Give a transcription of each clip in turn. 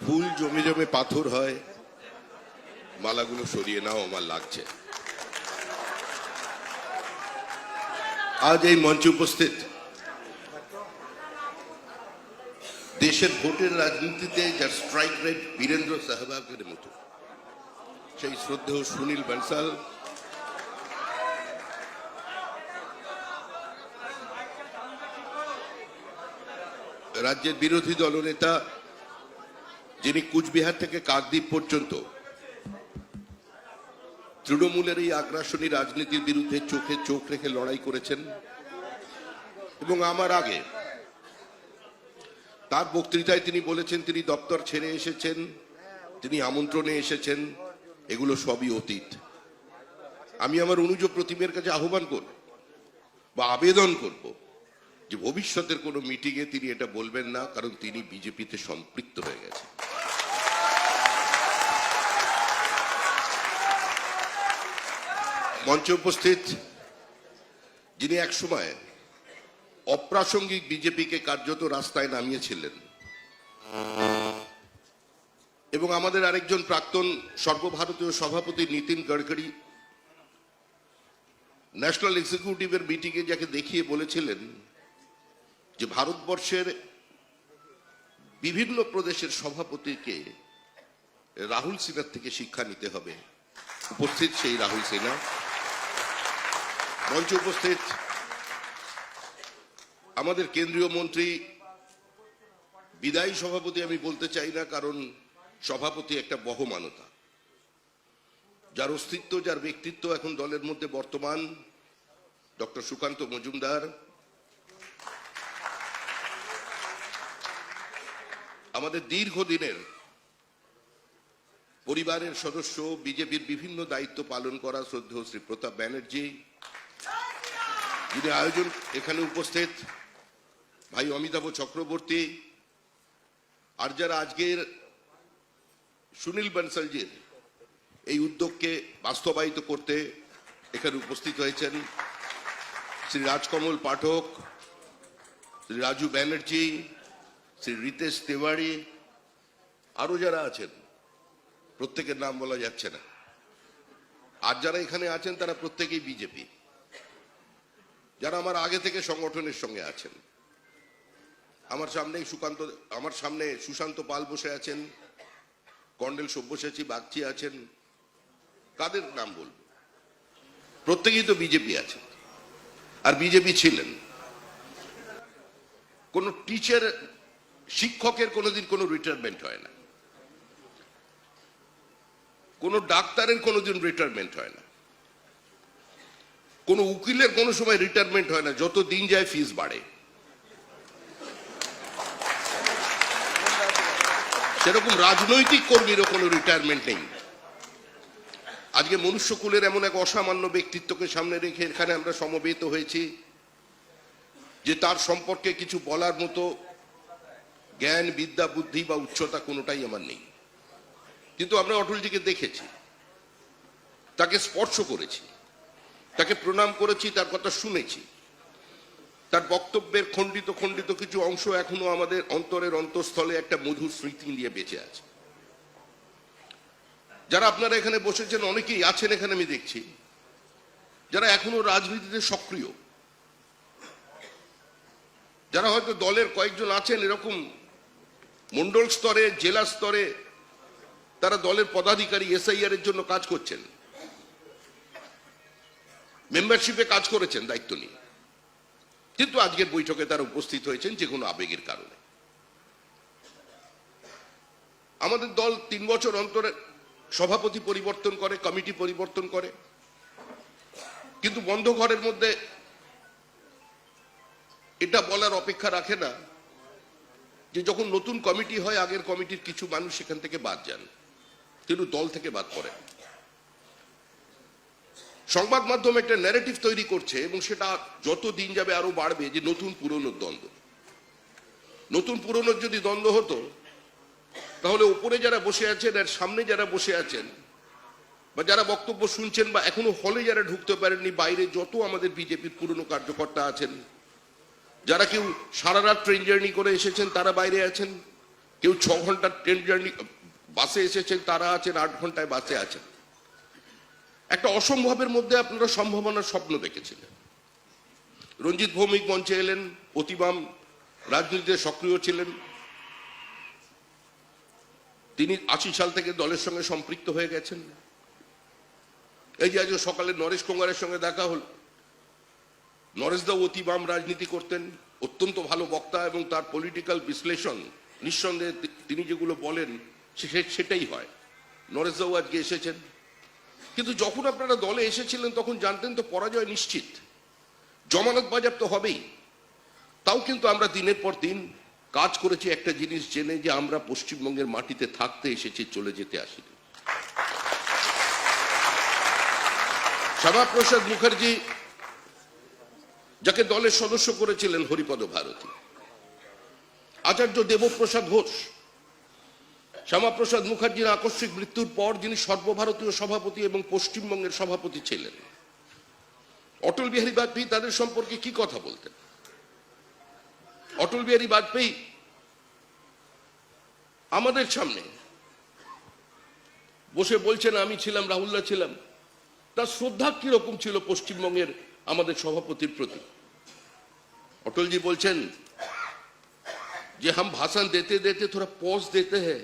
ফুল জমে জমে পাথর হয়, মালাগুলো সরিয়ে নাও, আমার লাগছে। আজ এই মঞ্চে উপস্থিত দেশের ভোটের রাজনীতিতে যার স্ট্রাইক রেট বীরেন্দ্র সেহবাগের মতো, সেই শ্রদ্ধেয় সুনীল বনসাল, রাজ্যের বিরোধী দলনেতা যিনি কুচবিহার থেকে কাকদ্বীপ পর্যন্ত তৃণমূলের এই আগ্রাসনী রাজনীতির বিরুদ্ধে চোখে চোখ রেখে লড়াই করেছেন, এবং আমার আগে তার বক্তৃতায় তিনি বলেছেন তিনি দপ্তর ছেড়ে এসেছেন, তিনি আমন্ত্রণে এসেছেন, এগুলো সবই অতীত। আমি আমার অনুজ প্রতিমের কাছে আহ্বান করব বা আবেদন করব যে ভবিষ্যতের কোনো মিটিংয়ে তিনি এটা বলবেন না, কারণ তিনি বিজেপিতে সম্পৃক্ত হয়ে গেছেন। মঞ্চে উপস্থিত যিনি একসময় অপ্রাসঙ্গিক বিজেপিকে কার্যত রাস্তায় নামিয়েছিলেন, এবং আমাদের আরেকজন প্রাক্তন সর্বভারতীয় সভাপতি নীতিন গডকরি ন্যাশনাল এক্সিকিউটিভের মিটিংয়ে যাকে দেখিয়ে বলেছিলেন যে ভারতবর্ষের বিভিন্ন প্রদেশের সভাপতিকে রাহুল সিনহার থেকে শিক্ষা নিতে হবে। উপস্থিত সেই রাহুল সিনহা। মঞ্চে উপস্থিত আমাদের কেন্দ্রীয় মন্ত্রী, বিদায়ী সভাপতি আমি বলতে চাই না, কারণ সভাপতি একটা বহমানতা, যার অস্তিত্ব, যার ব্যক্তিত্ব এখন দলের মধ্যে বর্তমান, ডক্টর সুকান্ত মজুমদার। আমাদের দীর্ঘদিনের পরিবারের সদস্য, বিজেপির বিভিন্ন দায়িত্ব পালন করা শ্রদ্ধেয় শ্রী প্রতাপ ব্যানার্জি, যিনি আয়োজন এখানে উপস্থিত ভাই অমিতাভ চক্রবর্তী, আর যারা আজকের সুনীল বনসালজির এই উদ্যোগকে বাস্তবায়িত করতে এখানে উপস্থিত হয়েছেন, শ্রী রাজকমল পাঠক, শ্রী রাজু ব্যানার্জি, শ্রী রিতেশ তিওয়ারি, আরো যারা আছেন, প্রত্যেকের নাম বলা যাচ্ছে না। আর যারা এখানে আছেন তারা প্রত্যেকেই বিজেপি, যারা আমার আগে থেকে সংগঠনের সঙ্গে আছেন। আমার সামনে সুশান্ত পাল বসে আছেন, কর্নেল সব্যসাচী বাগচি আছেন, কাদের নাম বলবো? প্রত্যেকেই তো বিজেপি আছে, আর বিজেপি ছিলেন। কোন টিচার, শিক্ষকের কোনোদিন কোনো রিটায়ারমেন্ট হয় না, কোন ডাক্তারের কোনোদিন রিটায়ারমেন্ট হয় না, কোন উকিলের কোনো সময় রিটায়ারমেন্ট হয় না, যত দিন যায় ফিস বাড়ে। সেরকম রাজনৈতিক কর্মীরও কোনো রিটায়ারমেন্ট নেই। আজকে মনুষ্যকুলের এমন এক অসামান্য ব্যক্তিত্বকে সামনে রেখে এখানে আমরা সমবেত হয়েছি, যে তার সম্পর্কে কিছু বলার মতো জ্ঞান, বিদ্যা, বুদ্ধি বা উচ্চতা কোনোটাই আমার নেই। কিন্তু আমরা অটলজিকে দেখেছি, তাকে স্পর্শ করেছি, তাকে প্রণাম করেছি, তার কথা শুনেছি। তার বক্তব্যের খণ্ডিত খণ্ডিত কিছু অংশ এখনো আমাদের অন্তরের অন্তঃস্থলে একটা মধুর স্মৃতি নিয়ে বেঁচে আছে। যারা আপনারা এখানে বসেছেন, অনেকেই আছেন এখানে আমি দেখছি, যারা এখনো রাজনীতিতে সক্রিয়, যারা হয়তো দলের কয়েকজন আছেন এরকম মন্ডল স্তরে, জেলা স্তরে, তারা দলের পদাধিকারী, এসআইআর এর জন্য কাজ করছেন, মেম্বারশিপে কাজ করেছেন দায়িত্ব নিয়ে, কিন্তু আজকের বৈঠকে তারা উপস্থিত হয়েছেন যে কোনো আবেগের কারণে। আমাদের দল 3 বছর অন্তরে সভাপতি পরিবর্তন করে, কমিটি পরিবর্তন করে, কিন্তু বন্ধ ঘরের মধ্যে এটা বলার অপেক্ষা রাখে না যে যখন নতুন কমিটি হয়, আগের কমিটির কিছু মানুষ সেখান থেকে বাদ যান, কিন্তু দল থেকে বাদ পড়ে। সংবাদ মাধ্যম একটা ন্যারেটিভ তৈরি করছে, এবং সেটা যত দিন যাবে আরো বাড়বে, যে নতুন পুরনোর দ্বন্দ্ব। নতুন পুরনোর যদি দ্বন্দ্ব হতো, তাহলে উপরে যারা বসে আছেন আর সামনে যারা বসে আছেন, বা যারা বক্তব্য শুনছেন, বা এখনো হলে যারা ঢুকতে পারেননি, বাইরে যত আমাদের বিজেপির পুরনো কার্যকর্তা আছেন, যারা কেউ সারা রাত ট্রেন জার্নি করে এসেছেন তারা বাইরে আছেন, কেউ 6 ঘন্টার ট্রেন জার্নি বাসে এসেছেন, তারা আছেন 8 ঘন্টায় বাসে আছেন। একটা অসম্ভবের মধ্যে আপনারা সম্ভাবনার স্বপ্ন দেখেছিলেন। রঞ্জিত ভৌমিক মঞ্চে এলেন, অতিবাম রাজনীতিতে সক্রিয় ছিলেন। তিনি 80 সাল থেকে দলের সঙ্গে সম্পৃক্ত হয়ে গেছেন। এই যে আজ সকালে নরেশ কোঙ্গারের সঙ্গে দেখা হল, নরেশদাও অতিবাম রাজনীতি করতেন, অত্যন্ত ভালো বক্তা, এবং তার পলিটিক্যাল বিশ্লেষণ নিঃসন্দেহে তিনি যেগুলো বলেন সেটাই হয়। নরেশদাও আজকে এসেছেন। কিন্তু যখন আপনারা দলে এসেছিলেন তখন জানতেন তো পরাজয় নিশ্চিত, জমানত বাজেয়াপ্ত হবেই। তাও কিন্তু আমরা দিনের পর দিন কাজ করেছি একটা জিনিস জেনে, যে আমরা পশ্চিমবঙ্গের মাটিতে থাকতে এসেছি, চলে যেতে আসিনি। শ্যামাপ্রসাদ মুখার্জি, যাকে দলের সদস্য করেছিলেন হরিপদ ভারতী, আচার্য দেবপ্রসাদ ঘোষ, শ্যামাপ্রসাদ মুখার্জির আকস্মিক মৃত্যুর পর যিনি সর্বভারতীয় সভাপতি এবং পশ্চিমবঙ্গের সভাপতি ছিলেন, অটল বিহারী বাজপেয়ী, তাদের সম্পর্কে কি কথা বলতেন? অটল বিহারী বাজপেয়ী আমাদের সামনে বসে বলছেন, আমি ছিলাম, রাহুলরা ছিলাম। তার শ্রদ্ধা কিরকম ছিল পশ্চিমবঙ্গের আমাদের সভাপতির প্রতি? अटल जी बोलছেন যে हम भाषण देते देते थोड़ा पॉज देते हैं,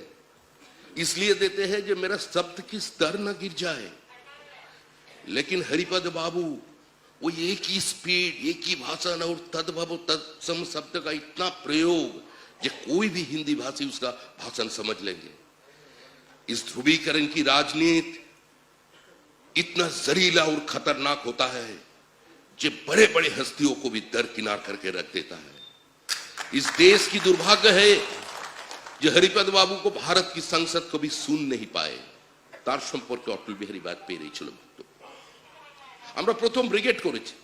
इसलिए देते हैं जो मेरा शब्द की स्तर न गिर जाए। लेकिन हरिपद बाबू वो एक ही स्पीड, एक ही भाषण और तद्भव तत्सम शब्द का इतना प्रयोग जो कोई भी हिंदी भाषी उसका भाषण समझ लेंगे। इस ध्रुवीकरण की राजनीति इतना जहरीला और खतरनाक होता है जो बड़े बड़े हस्तियों को भी दरकिनार करके रख देता है। इस देश की दुर्भाग्य है जो हरिपद बाबू को भारत की संसद को भी सुन नहीं पाए। तार সম্পর্কে অটল বিহারী বাজপেয়ীর এই ছিল বক্তব্য। আমরা প্রথম ব্রিগেড করেছি,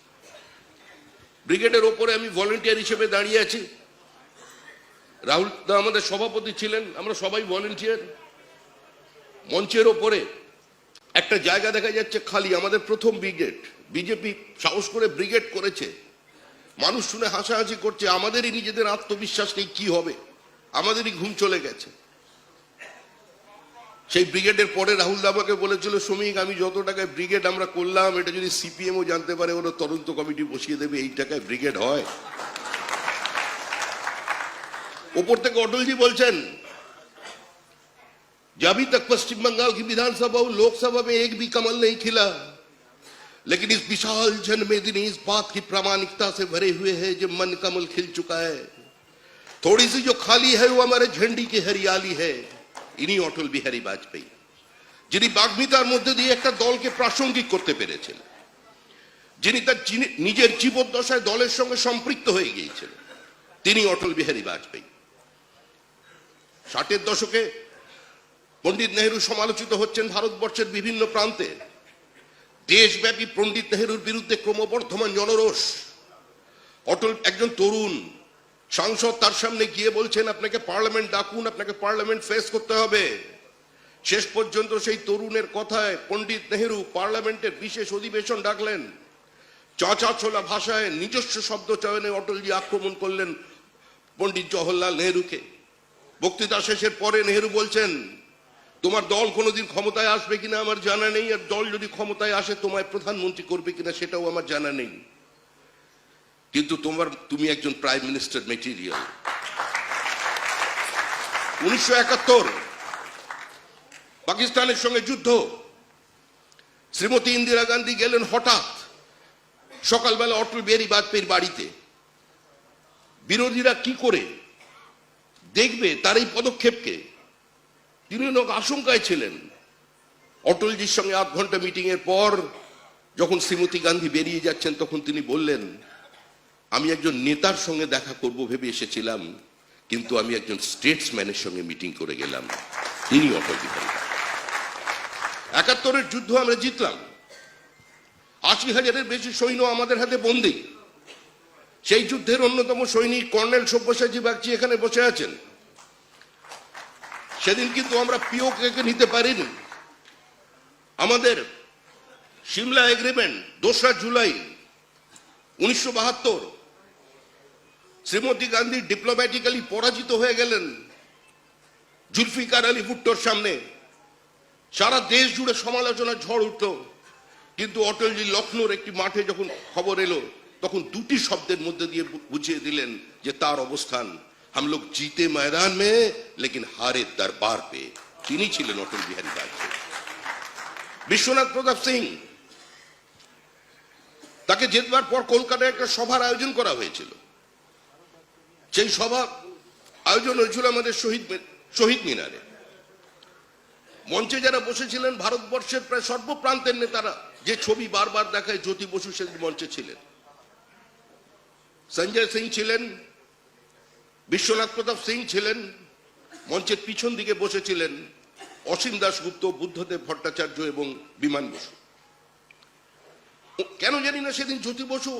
ব্রিগেডের উপরে আমি ভলান্টিয়ার হিসেবে দাঁড়িয়ে আছি। রাহুল দা আমাদের সভাপতি ছিলেন, আমরা সবাই ভলান্টিয়ার। মঞ্চের উপরে একটা জায়গা দেখা যাচ্ছে খালি, আমাদের প্রথম ব্রিগেড। বিজেপি সাহস করে ব্রিগেড করেছে, মানুষ শুনে হাসাহাসি করছে, আমাদেরই নিজেদের আত্মবিশ্বাস নেই কি হবে, আমাদেরই ঘুম চলে গেছে। সেই ব্রিগেডের পরে রাহুল দাবাকে বলেছিল, শ্রমিক আমি যত টাকায় ব্রিগেড আমরা করলাম, এটা যদি সিপিএমও জানতে পারে ওরা তদন্ত কমিটি বসিয়ে দেবে, এই টাকায় ব্রিগেড হয়? ওপর থেকে অটলজি বলছেন যে अभी तक पश्चिम बंगाल की विधानसभा और लोकसभा में एक भी कमल नहीं खिला, लेकिन इस विशाल जनमेदिनी इस बात की प्रामाणिकता से भरे हुए है जो मन कमल खिल चुका है। थोड़ी सी जो खाली है वो हमारे झंडी की हरियाली है। इन्हीं অটল বিহারী বাজপেয়ী যিনি বাগ্মিতার মধ্যে দিয়ে একটা দলকে প্রাসঙ্গিক করতে পেরেছিলেন, যিনি তার নিজের জীবদ্দশায় দলের সঙ্গে সম্পৃক্ত হয়ে গিয়েছিলেন, তিনি অটল বিহারী বাজপেয়ী। 60-এর দশকে পণ্ডিত নেহেরু সমালোচিত হচ্ছেন ভারতবর্ষের বিভিন্ন প্রান্তে। দেশব্যাপী পণ্ডিত নেহেরুর বিরুদ্ধে ক্রমবর্ধমান জনরোষ। অটল একজন তরুণ সাংসদ, তার সামনে গিয়ে বলছেন আপনাকে পার্লামেন্ট ডাকুন, আপনাকে পার্লামেন্ট ফেস করতে হবে। শেষ পর্যন্ত সেই তরুণের কথায় পণ্ডিত নেহেরু পার্লামেন্টের বিশেষ অধিবেশন ডাকলেন। চাচা ছোলা ভাষায় নিজস্ব শব্দ চয়নে অটলজি আক্রমণ করলেন পণ্ডিত জওহরলাল নেহেরুকে। বক্তৃতা শেষের পরে নেহেরু বলছেন, তোমার দল কোনোদিন ক্ষমতায় আসবে কিনা আমার জানা নেই, আর দল যদি ক্ষমতায় আসে তোমায় প্রধানমন্ত্রী করবে কিনা সেটাও আমার জানা নেই, কিন্তু তুমি একজন প্রাইম মিনিস্টার মেটেরিয়াল। 1971 পাকিস্তানের সঙ্গে যুদ্ধ। শ্রীমতী ইন্দিরা গান্ধী গেলেন হঠাৎ সকালবেলা অটল বিহারী বাজপেয়ীর বাড়িতে। বিরোধীরা কি করে দেখবে তার এই পদক্ষেপকে, তিনি আশঙ্কায় ছিলেন। অটলজির সঙ্গে 8 ঘন্টা মিটিং এর পর যখন শ্রীমতী গান্ধী বেরিয়ে যাচ্ছেন তখন তিনি বললেন, আমি একজন নেতার সঙ্গে দেখা করব ভেবে এসেছিলাম, কিন্তু আমি একজন স্টেটসম্যানের সঙ্গে মিটিং করে গেলাম। তিনি অটল বিহারী। 71-এর যুদ্ধ আমরা জিতলাম। 80,000-এর বেশি সৈন্য আমাদের হাতে বন্দী। সেই যুদ্ধের অন্যতম সৈনিক কর্নেল সব্যসাচী বাগচি এখানে বসে আছেন। সেদিন কিন্তু আমরা পিওকে নিতে পারিনি। আমাদের সিমলা এগ্রিমেন্ট 2রা জুলাই 1972 শ্রীমতী গান্ধী ডিপ্লোম্যাটিক্যালি পরাজিত হয়ে গেলেন। জুলফিকার আলী ভুট্টোর সামনে সারা দেশ জুড়ে সমালোচনার ঝড় উঠল, কিন্তু অটলজি লখনৌর একটি মাঠে যখন খবর এলো তখন দুটি শব্দের মধ্যে দিয়ে বুঝিয়ে দিলেন যে তার অবস্থান, हम लोग जीते मैदान में लेकिन हारे दरबार पे। তিনি ছিলেন অটল বিহারী বাজপেয়ী। বিশ্বনাথ প্রতাপ সিং, তাকে জেতবার পর কলকাতায় একটা সভার আয়োজন করা হয়েছিল। সেই সভা আয়োজন হয়েছিল আমাদের শহীদ মিনারে। মঞ্চে যারা বসেছিলেন ভারতবর্ষের প্রায় সর্বপ্রান্তের নেতারা, যে ছবি বারবার দেখায় জ্যোতি বসু সেদিন মঞ্চে ছিলেন, সঞ্জয় সিং ছিলেন, বিশ্বনাথ প্রতাপ সিং ছিলেন, মঞ্চের পিছন দিকে বসেছিলেন অসীম দাশগুপ্ত, বুদ্ধদেব ভট্টাচার্য এবং বিমান বসু। কেন জানি না সেদিন জ্যোতি বসু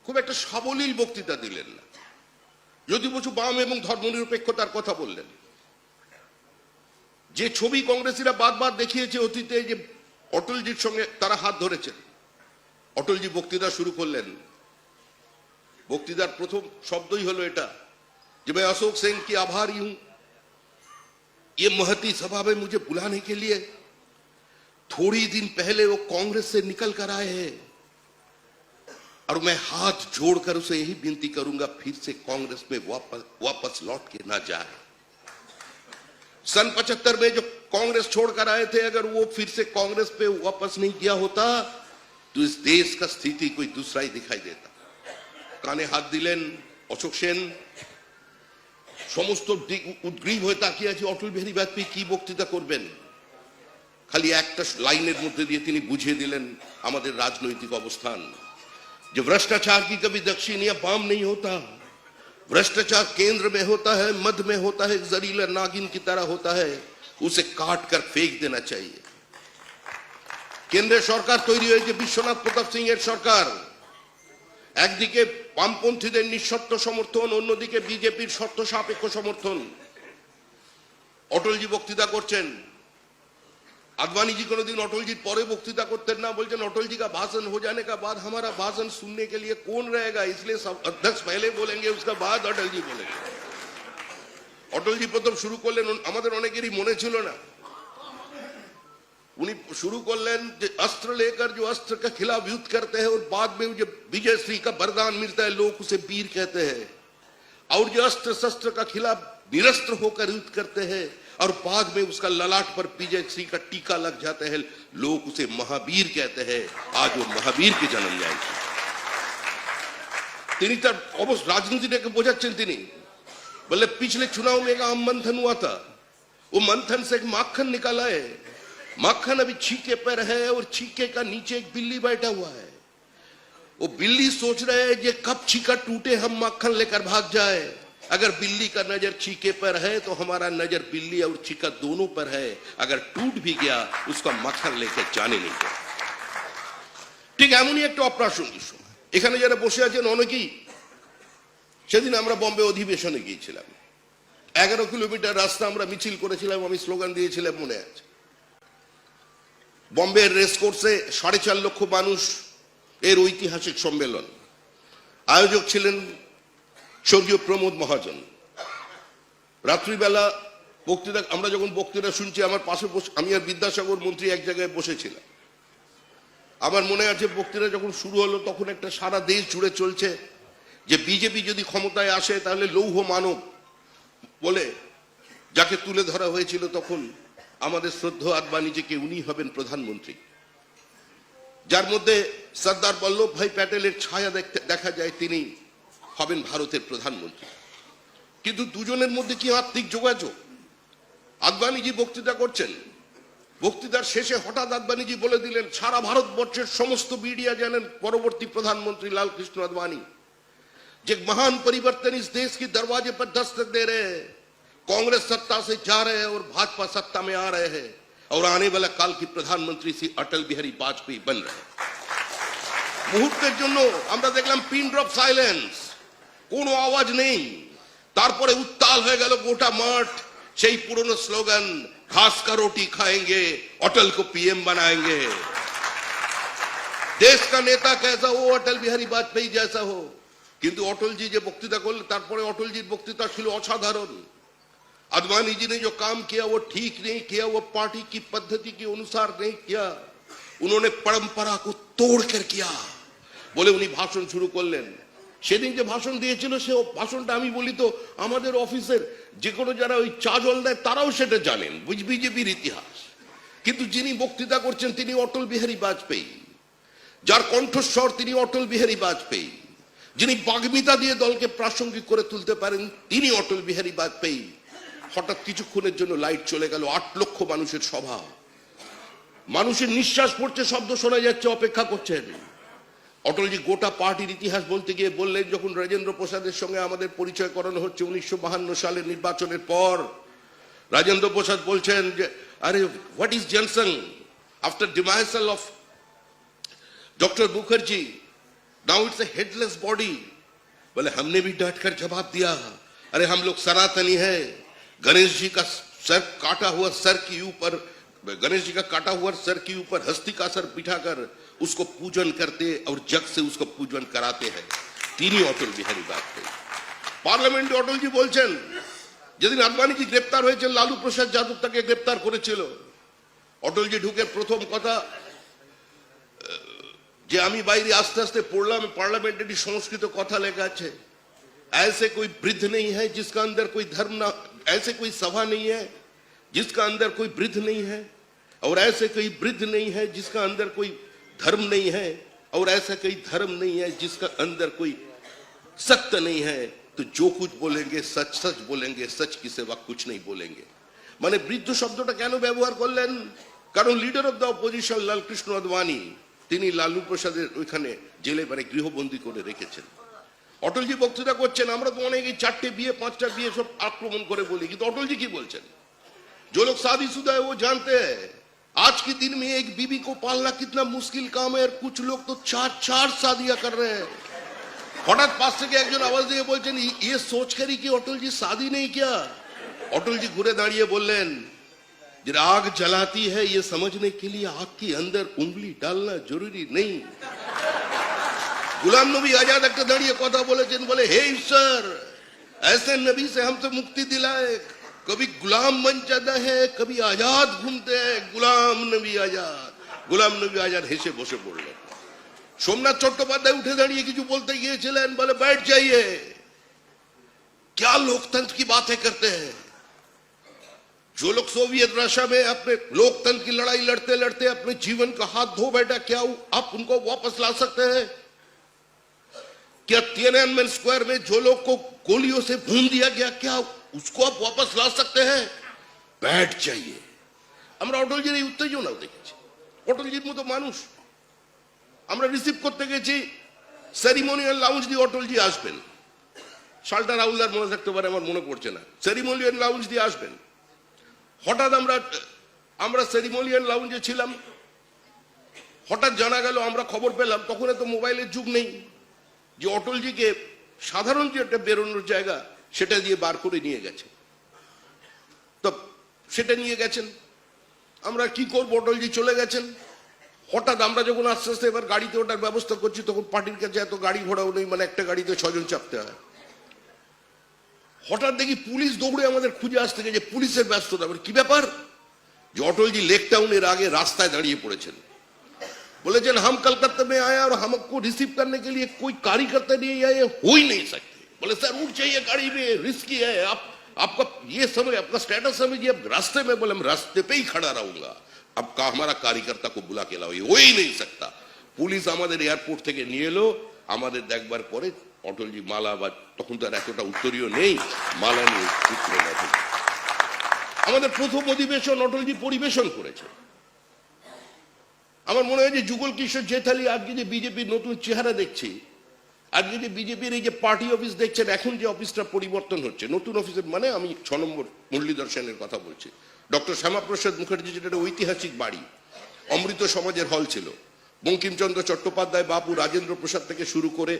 খুব একটা সাবলীল বক্তৃতা দিলেন না। জ্যোতি বসু বাম এবং ধর্মনিরপেক্ষতার কথা বললেন। যে ছবি কংগ্রেসীরা বারবার দেখিয়েছে অতীতে, যে অটলজির সঙ্গে তারা হাত ধরেছেন, অটলজি বক্তৃতা শুরু করলেন। বক্তৃতার প্রথম শব্দই হলো এটা कि मैं अशोक सिंह की आभारी हूं, ये महती सभा में मुझे बुलाने के लिए। थोड़ी दिन पहले वो कांग्रेस से निकल कर आए हैं और मैं हाथ जोड़कर उसे यही विनती करूंगा फिर से कांग्रेस में वापस लौट के ना जाए। सन 75 में जो कांग्रेस छोड़कर आए थे, अगर वो फिर से कांग्रेस पे वापस नहीं किया होता तो इस देश का स्थिति कोई दूसरा ही दिखाई देता। काने हाथ दिलेन अशोक सेन সমস্ত দিক উদ্গ্রীব হয়ে তাকিয়ে আছে অটল বিহারী বাজপেয়ী কি বক্তৃতা করবেন। খালি একটা লাইনের মধ্যে দিয়ে তিনি বুঝিয়ে দিলেন আমাদের রাজনৈতিক অবস্থান, যে भ्रष्टाचार की कभी दक्षिण या बाम नहीं होता, भ्रष्टाचार केंद्र में होता है, मध्य में होता है, जहरीला नागिन की तरह होता है, उसे काट कर फेंक देना चाहिए। কেন্দ্রের সরকার তৈরি হয়েছে বিশ্বনাথ প্রতাপ সিং এর সরকার। একদিকে বামপন্থীদের নিঃশর্ত সমর্থন, অন্যদিকে বিজেপির শর্ত সাপেক্ষ সমর্থন। অটলজি বক্তৃতা করছেন। आडवाणी কোনোদিন অটলজির পরে বক্তৃতা করতেন না, বলছেন অটলজি का भाषण हो जाने का बाद हमारा भाषण सुनने के लिए कौन रहेगा, इसलिए सब अध्यक्ष पहले बोलेंगे, उसका बाद अटल जी बोलेंगे। অটলজি প্রথম শুরু করলেন, আমাদের অনেকেরই মনে ছিল না, उन्हीं शुरू कर लें अस्त्र लेकर जो अस्त्र के खिलाफ युद्ध करते हैं और बाद में जो विजय श्री का वरदान मिलता है लोग उसे वीर कहते हैं, और जो अस्त्र शस्त्र का खिलाफ निरस्त्र होकर युद्ध करते हैं और बाद में उसका ललाट पर विजय श्री का टीका लग जाता है लोग उसे महावीर कहते हैं। आज वो महावीर के जन्म जाएंगे। তিনি তার অবশ্য রাজনীতিটাকে বোঝাচ্ছেন। তিনি বলে पिछले चुनाव में एक आम मंथन हुआ था, वो मंथन से एक माखन निकाला है, मक्खन अभी छीके पर है और छीके का नीचे एक बिल्ली बैठा हुआ है। वो बिल्ली सोच रहे है ये कब छीका टूटे हम मक्खन लेकर भाग जाए। अगर बिल्ली का नजर छीके पर है तो हमारा नजर बिल्ली और छीका दोनों पर है, अगर टूट भी गया उसका मक्खन लेकर जाने नहीं गया। ठीक এমনই একটা অপ্রাসঙ্গিক সময়। এখানে যারা বসে আছেন অনেকেই, সেদিন আমরা বম্বে অধিবেশনে গিয়েছিলাম, 11 কিলোমিটার রাস্তা আমরা মিছিল করেছিলাম, আমি স্লোগান দিয়েছিলাম মনে আছে। বম্বে রেস কোর্সে 4.5 লক্ষ মানুষ এর ঐতিহাসিক সম্মেলন। আয়োজক ছিলেন স্বর্গীয় প্রমোদ মহাজন। রাত্রিবেলা বক্তৃতা, আমরা যখন বক্তৃতা শুনছি আমার পাশে আমি আর বিদ্যাসাগর মন্ত্রী এক জায়গায় বসেছিলাম। আমার মনে আছে বক্তৃতা যখন শুরু হলো তখন একটা সারা দেশ জুড়ে চলছে যে বিজেপি যদি ক্ষমতায় আসে তাহলে লৌহ মানব বলে যাকে তুলে ধরা হয়েছিল তখন আমাদের শ্রদ্ধেয় আডবাণীজিকে, উনি হবেন প্রধানমন্ত্রী, যার মধ্যে সর্দার বল্লভ ভাই প্যাটেলের ছায়া দেখা যায়, তিনি হবেন ভারতের প্রধানমন্ত্রী। কিন্তু দুজনের মধ্যে কি আত্মিক যোগাযোগ। আডবাণীজি বক্তৃতা করছেন, বক্তৃতার শেষে হঠাৎ আডবাণীজি বলে দিলেন সারা ভারতবর্ষের সমস্ত মিডিয়া জানেন পরবর্তী প্রধানমন্ত্রী লালকৃষ্ণ আডবাণী, যে महान परिवर्तन इस देश के दरवाजे पर दस्तक दे रहे हैं, कांग्रेस सत्ता से जा रहे हैं और भाजपा सत्ता में आ रहे हैं और आने वाला काल की प्रधानमंत्री श्री अटल बिहारी वाजपेयी बन रहे हैं। মুহূর্তের জন্য আমরা দেখলাম পিন ড্রপ সাইলেন্স, কোনো আওয়াজ নেই। তারপরে উত্তাল হয়ে গেল গোটা মাঠ, সেই পুরনো স্লোগান ঘাস কা রোটি খাएंगे अटल को पीएम बनाएंगे। देश का नेता कैसा हो, अटल बिहारी वाजपेयी जैसा हो। কিন্তু অটলজি যে বক্তৃতা করলেন তারপরে অটলজির বক্তৃতা ছিল অসাধারণ। आडवाणी जी ने जो काम किया वो ठीक नहीं किया, वो पार्टी की पद्धति के अनुसार नहीं किया, उन्होंने परंपरा को तोड़कर किया बोले उन्हीं भाषण शुरू করলেন। সেদিন যে ভাষণ দিয়েছিল সে ভাষণটা আমি বলি তো আমাদের অফিসের যে কোনো যারা ওই চা জল দেয় তারাও সেটা জানেন, বিজেপির ইতিহাস। কিন্তু যিনি বক্তৃতা করছেন তিনি অটল বিহারী বাজপেয়ী, যার কণ্ঠস্বর তিনি অটল বিহারী বাজপেয়ী, যিনি বাগ্মিতা দিয়ে দলকে প্রাসঙ্গিক করে তুলতে পারেন তিনি অটল বিহারী বাজপেয়ী। হঠাৎ কিছুক্ষণের জন্য লাইট চলে গেল, 8 লক্ষ মানুষের সভা, মানুষের নিঃশ্বাস পড়ছে, শব্দ শোনা যাচ্ছে, অপেক্ষা করছেন। অটলজি গোটা পার্টির ইতিহাস বলতে গিয়ে বললেন যখন রাজেন্দ্র প্রসাদের সঙ্গে আমাদের পরিচয় করানো হচ্ছে 1952 সালের নির্বাচনের পর, রাজেন্দ্র প্রসাদ বলছেন যে আরে what is Johnson after demise of doctor Mukherjee, now it's a headless body. बोले हमने भी डटकर जवाब दिया, अरे हम लोग सनातनी है, गणेश जी का सर काटा हुआ सर के ऊपर, गणेश जी का काटा हुआ सर के ऊपर हस्ती का सर बिठाकर उसको पूजन करते और जग से उसको पूजन कराते हैं। तीनों अटल बिहारी बाजपेयी। पार्लियामेंट अटल जी बोलছেন যেদিন আদবানি জি গ্রেফতার হয়েছেন লালু প্রসাদ যাদব তাকে গ্রেফতার করেছিল, অটল জি ঢুকে প্রথম কথা যে আমি বাইরে আস্তে আস্তে পড়লাম পার্লামেন্টারি সংস্কৃত কথা লেখা আছে, ऐसे कोई वृद्ध नहीं है जिसका अंदर कोई धर्म ना, ऐसे कोई सभा नहीं है जिसका अंदर कोई वृद्ध नहीं है, और ऐसे कोई वृद्ध नहीं है जिसका अंदर कोई धर्म नहीं है, और ऐसा कोई धर्म नहीं है जिसका अंदर कोई सत्य नहीं है। तो जो कुछ बोलेंगे सच सच बोलेंगे, सच की सिवा कुछ नहीं बोलेंगे। মানে বৃদ্ধ শব্দটা কেন ব্যবহার করলেন? কারণ leader of the opposition Lalkrishna Advani তিনি লালু প্রসাদের ওইখানে জেলে মানে গৃহবন্দী করে রেখেছেন। অটলজি বক্তৃতা করছেন, আমরা তো অনেকে 4টে বিয়ে 5টা বিয়ে সব আক্রমণ করে বলি, কিন্তু অটলজি কি বলছেন? जो लोग शादीशुदा है वो जानते हैं आज के दिन में एक बीबी को पालना कितना मुश्किल काम है, और कुछ लोग तो 4 शादियां कर रहे हैं। हठात पास থেকে একজন আওয়াজ দিয়ে বলছেন ये सोचकर ही कि अटल जी शादी नहीं किया। अटल जी घुरे दाঁড়িয়ে বললেন যে आग जलाती है ये समझने के लिए आग के अंदर उंगली डालना जरूरी नहीं। गुलाम नबी आजाद একটা দাঁড়িয়ে কথা বলেছেন, বলে हे ईश्वर ऐसे नबी से हम तो मुक्ति दिलाए, कभी गुलाम बन जाता है कभी आजाद घूमते हैं, गुलाम नबी आजाद। गुलाम नबी आजाद হেসে বসে পড়লেন। सोमनाथ चट्टोपाध्याय उठे दाঁড়িয়ে কিছু বলতে গিয়েছিলেন, বলে बैठ जाइए, क्या लोकतंत्र की बातें करते हैं। जो लोग सोवियत रशिया में अपने लोकतंत्र की लड़ाई लड़ते लड़ते अपने जीवन का हाथ धो बैठा, क्या आप उनको वापस ला सकते हैं? क्या तिएनएनमेन स्क्वायर में जो लोग को गोलियों से भून दिया गया, क्या उसको आप वापस ला सकते हैं? बैठ जाइए। আমরা অটলজির এই উত্তেজনাও দেখেছি, অটলজির মতো মানুষ আমরা রিসিভ করতে গেছি, সেরিমোনিয়াল লাউঞ্জ দিয়ে অটলজি আসবেন, সালটা রাউলার মনে থাকতে পারে আমার মনে পড়ছে না, সেরিমোনিয়াল লাউঞ্জ দিয়ে আসবেন। হঠাৎ আমরা সেরিমোনিয়াল লাউঞ্জে ছিলাম, হঠাৎ জানা গেল, আমরা খবর পেলাম, তখন এত মোবাইলের যুগ নেই, যে অটলজিকে সাধারণ যে একটা বেরোনোর জায়গা সেটা দিয়ে বার করে নিয়ে গেছে। তো সেটা নিয়ে গেছেন, আমরা কি করবো, অটলজি চলে গেছেন। হঠাৎ আমরা যখন আস্তে আস্তে এবার গাড়িতে ওঠার ব্যবস্থা করছি, তখন পার্টির কাছে এত গাড়ি ঘোড়াও নেই, মানে একটা গাড়িতে 6 জন চাপতে হয়। হঠাৎ দেখি পুলিশ দৌড়ে আমাদের খুঁজে আসতে গেছে, পুলিশের ব্যস্ততা। কি ব্যাপার? যে অটলজি লেক টাউনের আগে রাস্তায় দাঁড়িয়ে পড়েছেন, বলেছেন हम कलकत्ता में आए और हमको रिसीव करने के लिए कोई कार्यकर्ता नहीं आए, हो ही नहीं सकते। बोले सर उठ जाइए, गाड़ी में रिस्की है, आपका ये समय आपका स्टेटस समझिए, अब रास्ते में। बोले हम रास्ते पे ही खड़ा रहूंगा, अब का हमारा कार्यकर्ता को बुला के लाओ, ये हो ही नहीं सकता। পুলিশ আমাদের এয়ারপোর্ট থেকে নিয়ে এলো, আমাদের দেখবার পরে অটলজি মালা, বা তখন তো আর এতটা উত্তরীয় নেই, মালা নিয়ে উত্তরে গেছে। আমাদের প্রথম অধিবেশন অটলজি পরিবেশন করেছে। আমার মনে হয় যে যুগল কিশোর জেঠালি আজকে যে বিজেপির নতুন চেহারা দেখছি, আজকে যে বিজেপির এই যে পার্টি অফিস দেখছেন, এখন যে অফিসটা পরিবর্তন হচ্ছে, নতুন অফিসের মানে আমি 6 নম্বর মুরলীধর সেনের কথা বলছি। ডক্টর শ্যামাপ্রসাদ মুখার্জি যেটা ঐতিহাসিক বাড়ি, অমৃত সমাজের হল ছিল, বঙ্কিমচন্দ্র চট্টোপাধ্যায়, বাপু রাজেন্দ্র প্রসাদ থেকে শুরু করে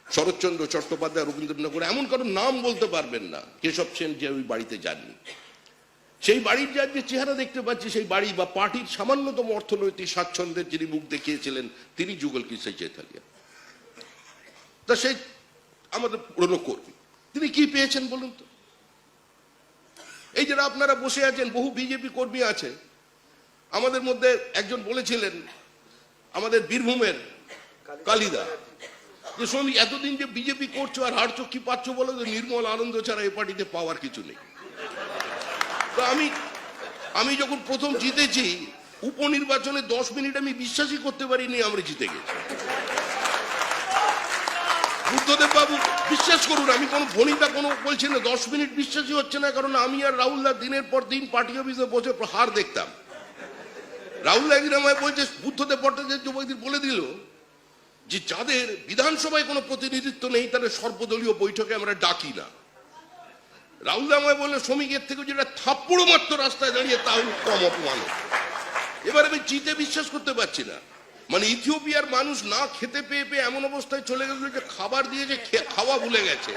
শরৎচন্দ্র চট্টোপাধ্যায়, রবীন্দ্রনগর, এমন কারো নাম বলতে পারবেন না কেশব সেন যে ওই বাড়িতে যাননি। সেই বাড়ির যে আজকে চেহারা দেখতে পাচ্ছি, সেই বাড়ি বা পার্টির সামান্যতম অর্থনৈতিক স্বাচ্ছন্দ্যের যিনি মুখ দেখিয়েছিলেন তিনি যুগল কিশোর জেঠালিয়া। তা সেই আমাদের পুরনো কর্মী, তিনি কি পেয়েছেন বলুন তো? এই যারা আপনারা বসে আছেন, বহু বিজেপি কর্মী আছে। আমাদের মধ্যে একজন বলেছিলেন, আমাদের বীরভূমের কালিদা, যে শ্রমিক এতদিন যে বিজেপি করছো আর হারছো, কি পাচ্ছ বলো? তো নির্মল আনন্দ ছাড়া এ পার্টিতে পাওয়ার কিছু নেই। তো আমি যখন প্রথম জিতেছি, উপনির্বাচনে 10 মিনিট আমি বিশ্বাসই করতে পারিনি আমরা জিতে গেছি। বুদ্ধদেব বাবু, বিশ্বাস করুন, আমি কোনো ভনিতা কোনো বলছি না, 10 মিনিট বিশ্বাসই হচ্ছে না। কারণ আমি আর রাহুলদা দিনের পর দিন পার্টি অফিসে বসে হার দেখতাম। রাহুল একদিন আমায় বলছে, বুদ্ধদেব ভট্টাচার্য একদিন বলে দিল যে যাদের বিধানসভায় কোনো প্রতিনিধিত্ব নেই তাদের সর্বদলীয় বৈঠকে আমরা ডাকি না। রাহুল আমায় বললে, শ্রমিকের থেকে যেটা থাপ্পড়ও মাত্র রাস্তায় দাঁড়িয়ে তাহলে কম অপমান। এবার আমি জিতে বিশ্বাস করতে পারছি না। মানে ইথিওপিয়ার মানুষ না খেতে পেয়ে পেয়ে এমন অবস্থায় চলে গেছিল যে খাবার দিয়েছে, খাওয়া ভুলে গেছে।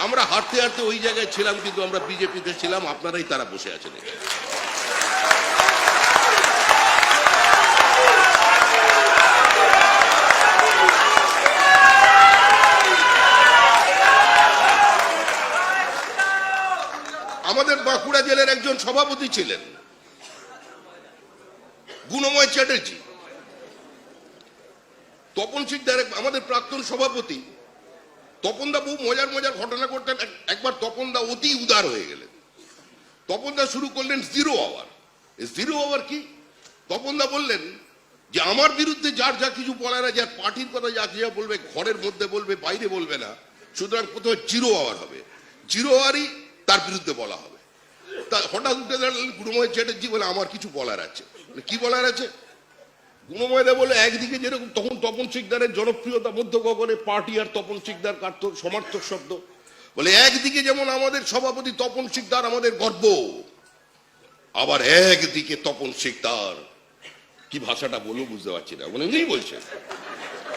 আমরা হাঁটতে হাঁটতে ওই জায়গায় ছিলাম, কিন্তু আমরা বিজেপিতে ছিলাম, আপনারাই তারা বসে আছেন। আমাদের বাঁকুড়া জেলার একজন সভাপতি ছিলেন, গুণময় চ্যাটার্জি। তপন শিকদার আমাদের প্রাক্তন সভাপতি। তপনদা বহু মজার মজার ঘটনা করতেন। একবার তপনদা অতি উদার হয়ে গেলেন। তপনদা শুরু করলেন 0 আওয়ার। 0 আওয়ার কি? তপনদা বললেন যে আমার বিরুদ্ধে যার যা কিছু বলার আছে, যার পার্টির কথা যা যা বলবে, ঘরের মধ্যে বলবে, বাইরে বলবে না, সুতরাং প্রথমে 0 আওয়ার হবে। 0 আওয়ারই তার বিরুদ্ধে বলা হবে। তা হঠাৎ উঠে দাঁড়ালেন গুণময় চ্যাটার্জি, বলে আমার কিছু বলার আছে। কি বলার আছে? গুণময়দা বলে, একদিকে যেরকম তখন তপন শিকদারের জনপ্রিয়তা মধ্য গগনে, পার্টি আর তপন শিকদার কার্ত সমার্থক শব্দ, বলে একদিকে যেমন আমাদের সভাপতি তপন শিকদার আমাদের গর্ব, আবার একদিকে তপন শিকদার, কি ভাষাটা বলবো বুঝতে পারছি না, মানে নেই বলছে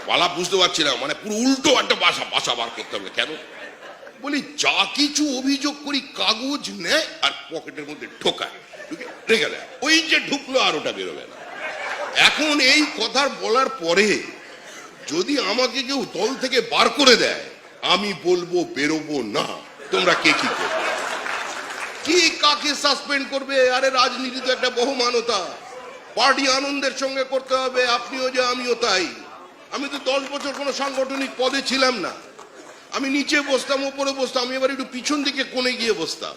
পালা বুঝতে পারছি না, মানে পুরো উল্টো একটা ভাষা বার করতে হবে। কেন? বলি যা কিছু অভিযোগ করি কাগজ নেয় আর পকেটের মধ্যে ঢোকায়, রেখে দেয়, ওই যে ঢুকলো আর ওটা বেরোবে না। এখন এই কথা বলার পরে যদি আমাকে কেউ দল থেকে বার করে দেয়, আমি বলবো বেরোবো না। তোমরা কে কি করবে? কি কাকে সাসপেন্ড করবে? আরে রাজনীতি তো একটা বহুমানতা, পার্টি আনন্দের সঙ্গে করতে হবে। আপনিও যে আমিও তাই। আমি তো 10 বছর কোনো সাংগঠনিক পদে ছিলাম না। আমি নিচে বসতাম, ওপরে বসতাম, আমি এবার একটু পিছন দিকে কোণে গিয়ে বসতাম।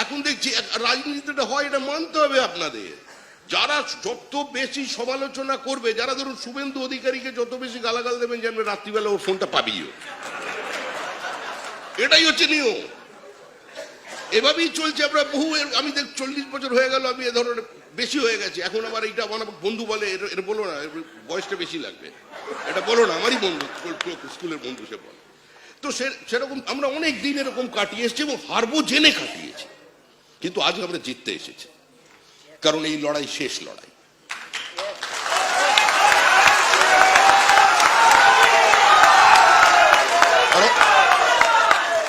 এখন দেখছি রাজনীতিটা হয়, এটা মানতে হবে আপনাদের। যারা যত বেশি সমালোচনা করবে, যারা ধরুন শুভেন্দু অধিকারীকে যত বেশি গালাগাল দেবেন, জানবে রাত্রিবেলা ওর ফোনটা পাবিও। এটাই হচ্ছে নিয়ম। এভাবেই চলছে। আমরা বহু, আমি দেখ 40 বছর হয়ে গেল, আমি এ ধরনের বেশি হয়ে গেছে। এখন আবার এইটা আমার বন্ধু বলে, এটা বলো না, বয়সটা বেশি লাগবে, এটা বলো না, আমারই বন্ধু, স্কুলের বন্ধু, সে বলে। তো সেরকম আমরা অনেক দিন এরকম কাটিয়ে এসেছি এবং হারবো জেনে কাটিয়েছি। কিন্তু আজ আমরা জিততে এসেছি, কারণ এই লড়াই শেষ লড়াই।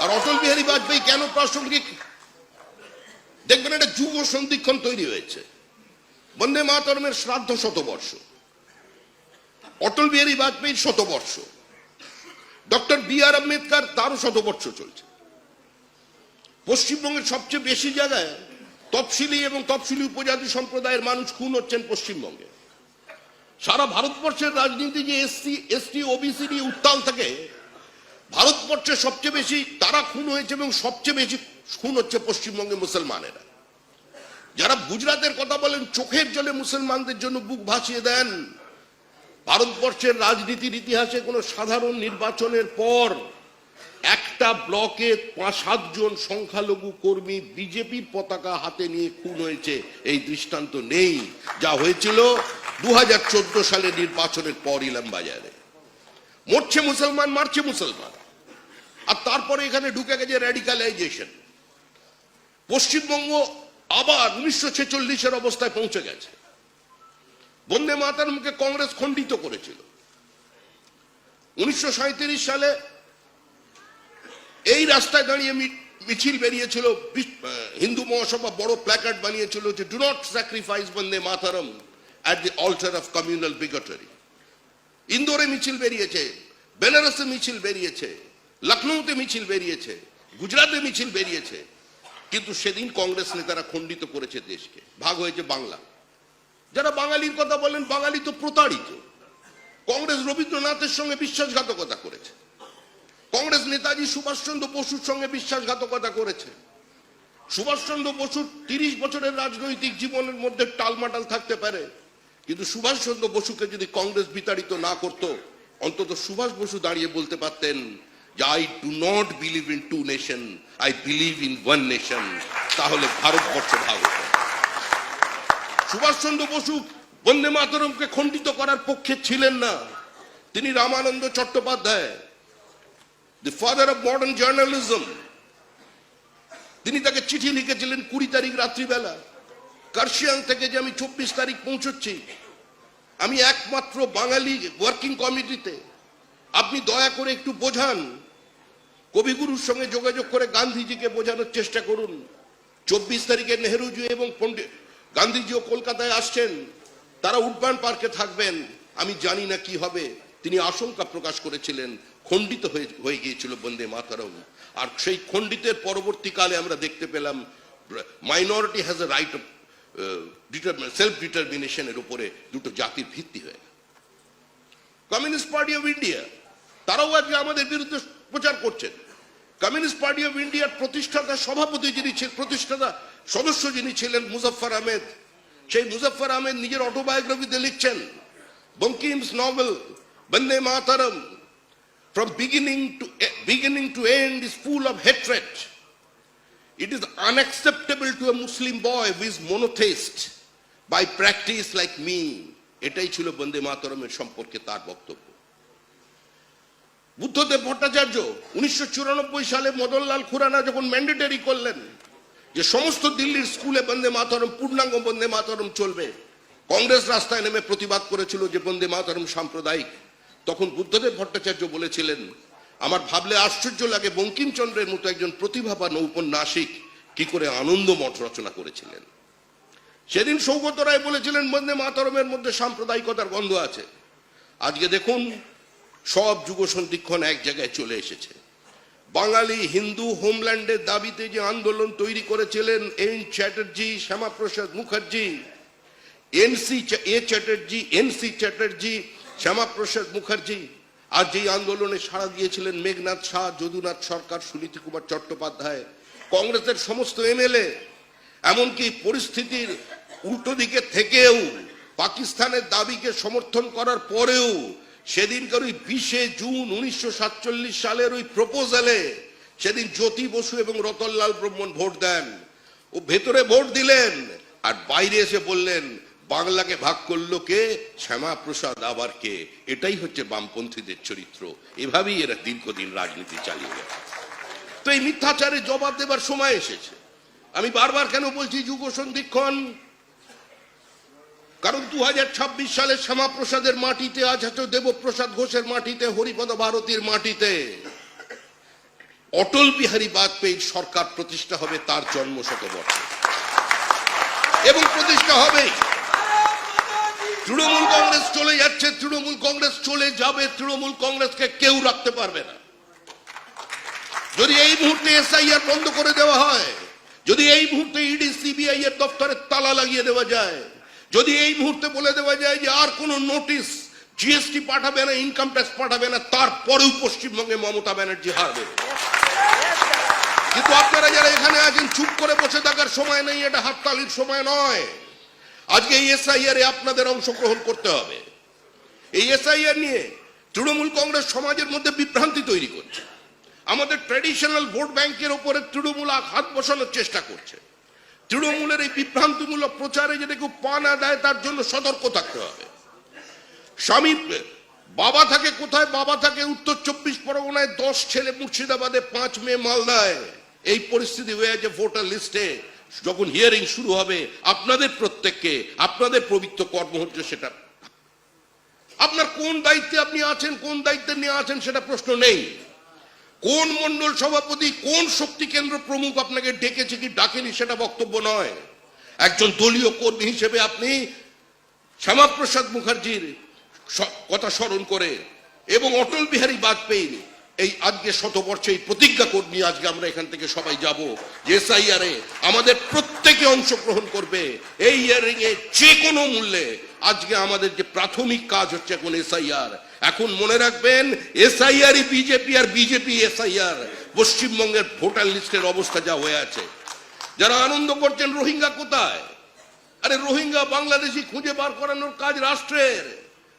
আর অটল বিহারী বাজপেয়ী কেন প্রাসঙ্গিক? দেখবেন একটা যুব সন্ধিক্ষণ তৈরি হয়েছে। বন্দে মাতরমের শ্রাদ্ধ 100 বর্ষ, অটল বিহারী বাজপেয়ীর 100 বর্ষ, ডক্টর বি.আর. আম্বেদকর তারও 100 বর্ষ চলছে। পশ্চিমবঙ্গের সবচেয়ে বেশি জায়গায় তফসিলি এবং তফসিলি উপজাতি সম্প্রদায়ের মানুষ খুন হচ্ছেন পশ্চিমবঙ্গে। সারা ভারতবর্ষের রাজনীতি যে এসটি ওবিসি নিয়ে উত্তাল থাকে, ভারতবর্ষে সবচেয়ে বেশি তারা খুন হয়েছে এবং সবচেয়ে বেশি খুন হচ্ছে পশ্চিমবঙ্গে মুসলমানেরা। যারা গুজরাটের কথা বলেন, চোখের জলে মুসলমানদের জন্য বুক ভাসিয়ে দেন। ভারতবর্ষের রাজনীতির ইতিহাসে কোনো সাধারণ নির্বাচনের পর একটা ব্লকে 5-7 জন সংখ্যালঘু কর্মী বিজেপির পতাকা হাতে নিয়ে খুন হয়েছে, এই দৃষ্টান্ত নেই। যা হয়েছিল 2014 সালের নির্বাচনের পর ইলামবাজারে। মরছে মুসলমান, মারছে মুসলমান, আর তারপরে এখানে ঢুকে গেছে র্যাডিকালাইজেশন। পশ্চিমবঙ্গ আবার 1946-এর অবস্থায় পৌঁছে গেছে। বন্দে মাতরমকে কংগ্রেস খণ্ডিত করেছিল। 1937 সালে এই রাস্তায় দাঁড়িয়ে মিছিল বেরিয়েছিল, হিন্দু মহাসভা বড় প্ল্যাকার্ড বানিয়েছিল যে do not sacrifice Bande Mataram at the altar of communal bigotry. ইন্দোরে মিছিল বেরিয়েছে, বেনারসে মিছিল বেরিয়েছে, লখনৌতে মিছিল বেরিয়েছে, গুজরাটে মিছিল বেরিয়েছে। কিন্তু সেদিন কংগ্রেস নেতারা খণ্ডিত করেছে দেশকে, ভাগ হয়েছে বাংলা। যারা বাঙালির কথা বলেন, বাঙালি তো প্রতারিত। কংগ্রেস রবীন্দ্রনাথের সঙ্গে বিশ্বাসঘাতকতা করেছে, কংগ্রেস নেতাজি সুভাষচন্দ্র বসুর সঙ্গে বিশ্বাসঘাতকতা করেছে। সুভাষচন্দ্র বসুর 30 বছরের রাজনৈতিক জীবনের মধ্যে টালমাটাল থাকতে পারে, কিন্তু সুভাষচন্দ্র বসুকে যদি কংগ্রেস বিতাড়িত না করত, অন্তত সুভাষ বসু দাঁড়িয়ে বলতে পারতেন যে I do not believe in 2 nation, I believe in 1 nation. তাহলে ভারতবর্ষ ভাগ হতো। সুভাষচন্দ্র বসু বন্দে মাতরমকে খণ্ডিত করার পক্ষে ছিলেন না। তিনি Ramananda Chattopadhyay, the father of modern journalism, তিনি তাকে চিঠি লিখেছিলেন 20 তারিখ রাত্রিবেলা কার্শিয়াং থেকে যে আমি 24 তারিখ পৌঁছচ্ছি, আমি একমাত্র বাঙালি ওয়ার্কিং কমিটিতে, আপনি দয়া করে একটু বোঝান। কবিগুরুর সঙ্গে যোগাযোগ করে গান্ধীজিকে বোঝানোর চেষ্টা করুন। 24 তারিখে নেহরুজি এবং পণ্ডিত গান্ধীজিও কলকাতায় আসছেন, তারা উডবার্ন পার্কে থাকবেন, আমি জানি না কি হবে। তিনি আশঙ্কা প্রকাশ করেছিলেন, খণ্ডিত হয়ে গিয়েছিল বন্দে মাতরম। আর সেই খণ্ডিতের পরবর্তীকালে আমরা দেখতে পেলাম minority has a right of self ডিটারমিনেশনের উপরে দুটো জাতির ভিত্তি হয়ে। কমিউনিস্ট পার্টি অফ ইন্ডিয়া তারাও আজকে আমাদের বিরুদ্ধে প্রচার করছেন। কমিউনিস্ট পার্টি অফ ইন্ডিয়ার প্রতিষ্ঠাতা সভাপতি যিনি ছিলেন, প্রতিষ্ঠাতা সদস্য যিনি ছিলেন মুজফফর আহমেদ, সেই মুজফফর আহমেদ নিজের অটোবায়োগ্রাফিতে লিখছেন, Bankim's novel Bande Mataram from beginning to end is full of hatred. It is unacceptable to a Muslim boy who is monotheist by practice like me. এটাই ছিল বন্দে মাতরমের সম্পর্কে তার বক্তব্য। বুদ্ধদেব ভট্টাচার্য 1994 সালে মদনলাল খুরানা যখন ম্যান্ডেটরি করলেন যে সমস্ত দিল্লির স্কুলে বন্দে মাতরম, পূর্ণাঙ্গ বন্দে মাতরম চলবে, কংগ্রেস রাস্তায় নেমে প্রতিবাদ করেছিল যে বন্দে মাতরম সাম্প্রদায়িক। তখন বুদ্ধদেব ভট্টাচার্য বলেছিলেন, আমার ভাবলে আশ্চর্য লাগে বঙ্কিমচন্দ্রের মতো একজন প্রতিভাবান ঔপন্যাসিক কি করে আনন্দ মঠ রচনা করেছিলেন। সেদিন সৌগত রায় বলেছিলেন বন্দে মাতরমের মধ্যে সাম্প্রদায়িকতার গন্ধ আছে। আজকে দেখুন সব যুগ সন্ধিক্ষণ এক জায়গায় চলে এসেছে। বাঙালি হিন্দু হোমল্যান্ডের দাবিতে যে আন্দোলন তৈরি করেছিলেন এন চ্যাটার্জি, শ্যামাপ্রসাদ মুখার্জি, এনসি চ্যাটার্জি, শ্যামাপ্রসাদ মুখার্জি, আর যেই আন্দোলনে সাড়া দিয়েছিলেন মেঘনাথ শাহ, যদুনাথ সরকার, সুনীতি কুমার চট্টোপাধ্যায়, কংগ্রেসের সমস্ত এমএলএ, এমনকি পরিস্থিতির উল্টো দিকে থেকেও পাকিস্তানের দাবিকে সমর্থন করার পরেও সেদিনকার ওই 20 জুন 1947 সালের ওই প্রপোজালে সেদিন জ্যোতি বসু এবং রতনলাল ব্রহ্মণ ভোট দেন। ও ভেতরে ভোট দিলেন আর বাইরে এসে বললেন বাংলাকে ভাগ করলো কে, শ্যামাপ্রসাদ আবার কে। এটাই হচ্ছে বামপন্থীদের চরিত্র। এভাবেই এরা দীর্ঘদিন রাজনীতি চালিয়ে গেছে। তো এই মিথ্যাচারের জবাব দেবার সময় এসেছে। আমি বারবার কেন বলছি যুগ সন্ধিক্ষণ, কারণ 2026 সালে শ্যামাপ্রসাদের মাটিতে, আজ হয়তো দেবপ্রসাদ ঘোষের মাটিতে, হরিপদ ভারতীর মাটিতে অটল বিহারী বাজপেয়ীর সরকার প্রতিষ্ঠা হবে, তার জন্ম শতবর্ষে, এবং প্রতিষ্ঠা হবেই। তৃণমূল কংগ্রেস চলে যাচ্ছে, তৃণমূল কংগ্রেস চলে যাবে, তৃণমূল কংগ্রেসকে কেউ রাখতে পারবে না। যদি এই মুহূর্তে এসআইআর বন্ধ করে দেওয়া হয়, যদি এই মুহূর্তে ইডি সিবিআই এর দপ্তরে তালা লাগিয়ে দেওয়া যায়, যদি এই মুহূর্তে বলে দেওয়া যায় যে আর কোনো নোটিশ জিএসটি পাঠাবে না, ইনকাম ট্যাক্স পাঠাবে না, তারপরেও পশ্চিমবঙ্গে মমতা ব্যানার্জি হারবে। কিন্তু আপনারা যারা এখানে আছেন চুপ করে বসে থাকার সময় নেই, এটা হাততালির সময় নয়। আজকে এই এসআইআর এ আপনাদের অংশগ্রহণ করতে হবে। এই এসআইআর নিয়ে তৃণমূল কংগ্রেস সমাজের মধ্যে বিভ্রান্তি তৈরি করছে। আমাদের ট্র্যাডিশনাল ভোট ব্যাংকের উপরে তৃণমূল হাত বসানোর চেষ্টা করছে। তৃণমূলের এই বিভ্রান্তিমূলক প্রচারে যদি কেউ পা না দেয় তার জন্য সতর্ক থাকতে হবে। স্বামী বাবা থাকে কোথায়? বাবা থাকে উত্তর 24 পরগনায়, 10 ছেলে মুর্শিদাবাদে, 5 মেয়ে মালদায়। এই পরিস্থিতি হয়ে আছে ভোটার লিস্টে। যখন হিয়ারিং শুরু হবে আপনাদের প্রত্যেককে আপনাদের পবিত্র কর্ম হচ্ছে সেটা, আপনার কোন দায়িত্বে আপনি আছেন, কোন দায়িত্বে নিয়ে আছেন সেটা প্রশ্ন নেই। কোন মন্ডল সভাপতি, কোন শক্তি কেন্দ্র প্রমুখ আপনাকে ডেকেছে কি ডাকেনি সেটা বক্তব্য নয়। একজন দলীয় কর্মী হিসেবে আপনি শ্যামাপ্রসাদ মুখার্জির কথা স্মরণ করে এবং অটল বিহারী বাজপেয়ীর এই আজকে শতবর্ষে এই প্রতিজ্ঞা নিয়ে আজকে আমরা এখান থেকে সবাই যাব যে এসআইআর এ আমাদের প্রত্যেকে অংশগ্রহণ করবে। এই হিয়ারিং এ যে কোনো মূল্যে আজকে আমাদের যে প্রাথমিক কাজ হচ্ছে এখন এসআইআর। এখন মনে রাখবেন এসআইআরই বিজেপি আর বিজেপি এসআইআর। পশ্চিমবঙ্গের ভোটার লিস্টের অবস্থা যা হয়ে আছে, যারা আনন্দ করছেন রোহিঙ্গা কোথায়, আরে রোহিঙ্গা বাংলাদেশি খুঁজে বার করানোর কাজ রাষ্ট্রের।